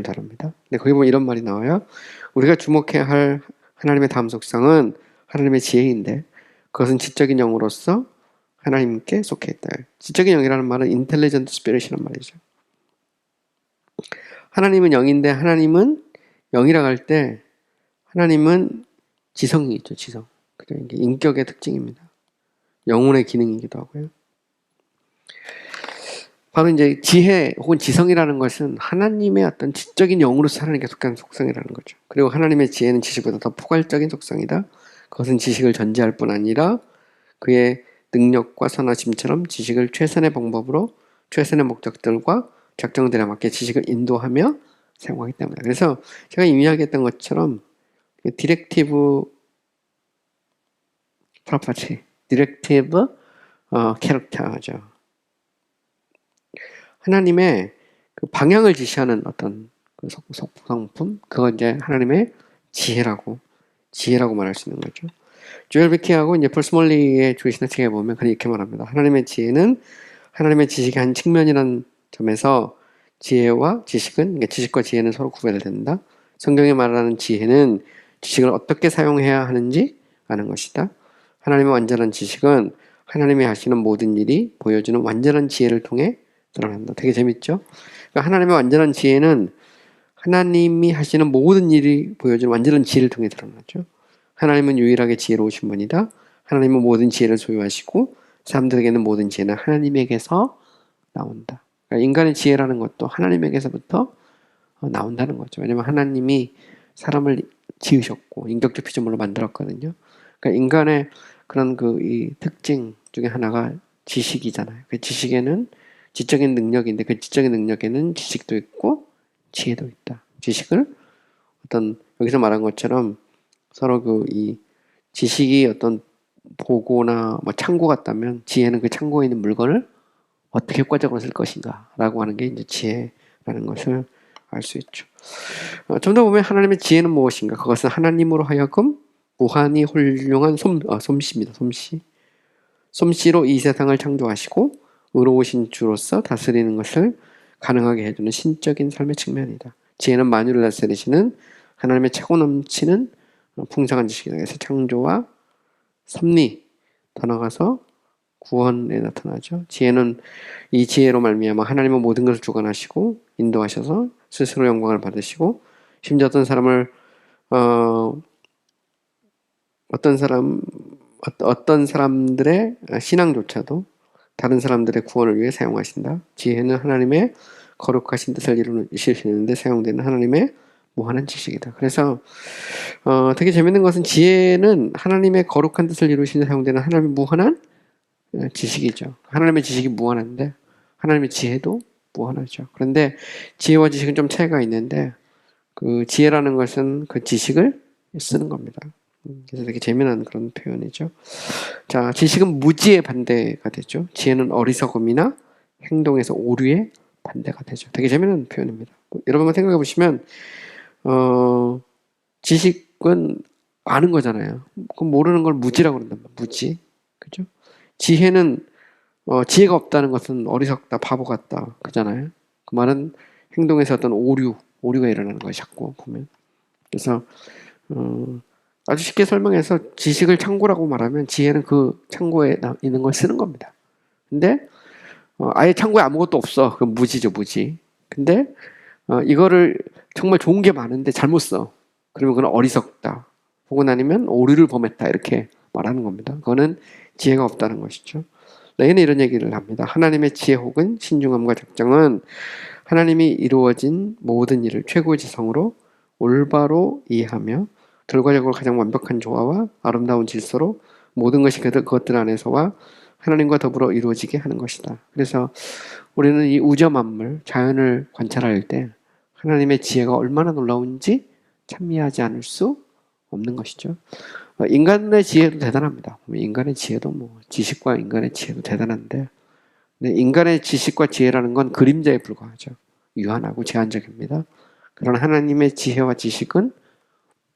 다룹니다. 근데 거기 보면 이런 말이 나와요. 우리가 주목해야 할 하나님의 다음 속성은 하나님의 지혜인데 그것은 지적인 영으로서 하나님께 속해 있다. 지적인 영이라는 말은 intelligent spirit이란 말이죠. 하나님은 영인데 하나님은 영이라고 할 때 하나님은 지성이 있죠. 지성. 그게 인격의 특징입니다. 영혼의 기능이기도 하고요. 바로 이제 지혜 혹은 지성이라는 것은 하나님의 어떤 지적인 영으로서 하나님께 속한 속성이라는 거죠. 그리고 하나님의 지혜는 지식보다 더 포괄적인 속성이다. 그것은 지식을 전제할 뿐 아니라 그의 능력과 선하심처럼 지식을 최선의 방법으로 최선의 목적들과 작정들에 맞게 지식을 인도하며 사용하기 때문에. 그래서 제가 이미 이야기했던 것처럼 디렉티브 프로퍼티, 디렉티브 캐릭터죠. 하나님의 그 방향을 지시하는 어떤 그 성품, 그건 이제 하나님의 지혜라고 말할 수 있는 거죠. 조엘 비키하고 이제 폴 스몰리의 주의신의 책에 보면 그렇게 말합니다. 하나님의 지혜는 하나님의 지식의 한 측면이라는 점에서 지혜와 지식은, 그러니까 지식과 지혜는 서로 구별된다. 성경에 말하는 지혜는 지식을 어떻게 사용해야 하는지 아는 것이다. 하나님의 완전한 지식은 하나님이 하시는 모든 일이 보여주는 완전한 지혜를 통해 드러난다. 되게 재밌죠? 그러니까 하나님의 완전한 지혜는 하나님이 하시는 모든 일이 보여주는 완전한 지혜를 통해 드러나죠. 하나님은 유일하게 지혜로우신 분이다. 하나님은 모든 지혜를 소유하시고 사람들에게는 모든 지혜는 하나님에게서 나온다. 그러니까 인간의 지혜라는 것도 하나님에게서부터 나온다는 거죠. 왜냐하면 하나님이 사람을 지으셨고 인격적 피조물로 만들었거든요. 그러니까 인간의 그런 이 특징 중에 하나가 지식이잖아요. 그 지식에는 지적인 능력인데 그 지적인 능력에는 지식도 있고 지혜도 있다. 지식을 여기서 말한 것처럼 서로 이 지식이 어떤 보고나 뭐 창고 같다면 지혜는 그 창고에 있는 물건을 어떻게 효과적으로 쓸 것인가 라고 하는 게 이제 지혜라는 것을 알 수 있죠. 좀 더 보면 하나님의 지혜는 무엇인가? 그것은 하나님으로 하여금 무한히 훌륭한 솜씨입니다. 솜씨로 이 세상을 창조하시고 의로우신 주로서 다스리는 것을 가능하게 해주는 신적인 삶의 측면이다. 지혜는 만유를 다스리시는 하나님의 차고 넘치는 풍성한 지식이다. 그래서 창조와 섭리, 더 나아가서 구원에 나타나죠. 지혜는 이 지혜로 말미암아 하나님은 모든 것을 주관하시고 인도하셔서 스스로 영광을 받으시고 심지어 어떤 사람들의 신앙조차도 다른 사람들의 구원을 위해 사용하신다. 지혜는 하나님의 거룩하신 뜻을 이루시는데 사용되는 하나님의 무한한 지식이다. 그래서 되게 재밌는 것은 지혜는 하나님의 거룩한 뜻을 이루시는 데 사용되는 하나님의 무한한 지식이죠. 하나님의 지식이 무한한데 하나님의 지혜도 무한하죠. 그런데 지혜와 지식은 좀 차이가 있는데 그 지혜라는 것은 그 지식을 쓰는 겁니다. 그래서 되게 재미난 그런 표현이죠. 자, 지식은 무지의 반대가 되죠. 지혜는 어리석음이나 행동에서 오류의 반대가 되죠. 되게 재미난 표현입니다. 여러분 한번 생각해 보시면 지식은 아는 거잖아요. 그럼 모르는 걸 무지라고 그런단 말이에요. 무지. 그죠? 지혜는 지혜가 없다는 것은 어리석다, 바보 같다. 그잖아요. 그 말은 행동에서 어떤 오류가 일어나는 거예요. 자꾸 보면. 그래서 아주 쉽게 설명해서 지식을 창고라고 말하면 지혜는 그 창고에 있는 걸 쓰는 겁니다. 근데 아예 창고에 아무것도 없어. 그건 무지죠, 무지. 근데 이거를 정말 좋은 게 많은데 잘못 써. 그러면 그건 어리석다. 혹은 아니면 오류를 범했다. 이렇게 말하는 겁니다. 그거는 지혜가 없다는 것이죠. 레이는 이런 얘기를 합니다. 하나님의 지혜 혹은 신중함과 적정은 하나님이 이루어진 모든 일을 최고의 지성으로 올바로 이해하며 결과적으로 가장 완벽한 조화와 아름다운 질서로 모든 것이 그것들 안에서와 하나님과 더불어 이루어지게 하는 것이다. 그래서 우리는 이 우주 만물, 자연을 관찰할 때 하나님의 지혜가 얼마나 놀라운지 찬미하지 않을 수 없는 것이죠. 인간의 지혜도 대단합니다. 인간의 지혜도 지식과 인간의 지혜도 대단한데 인간의 지식과 지혜라는 건 그림자에 불과하죠. 유한하고 제한적입니다. 그러나 하나님의 지혜와 지식은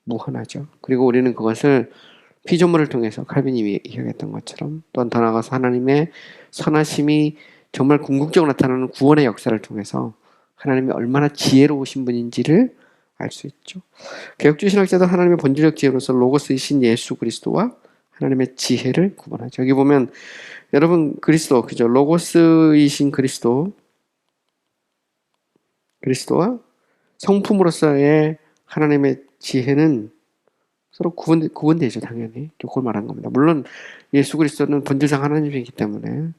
무한하죠. 그리고 우리는 그것을 피조물을 통해서 칼빈이 이야기했던 것처럼 또한 더 나아가서 하나님의 선하심이 정말 궁극적으로 나타나는 구원의 역사를 통해서 하나님이 얼마나 지혜로우신 분인지를 알 수 있죠. 개혁주의 신학자도 하나님의 본질적 지혜로서 로고스이신 예수 그리스도와 하나님의 지혜를 구분하죠. 여기 보면 여러분 그리스도, 그죠? 로고스이신 그리스도와 성품으로서의 하나님의 지혜는 서로 구분되죠, 당연히. 그걸 말한 겁니다. 물론 예수 그리스도는 본질상 하나님이기 때문에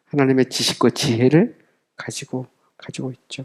하나님의 지식과 지혜를 가지고 있죠.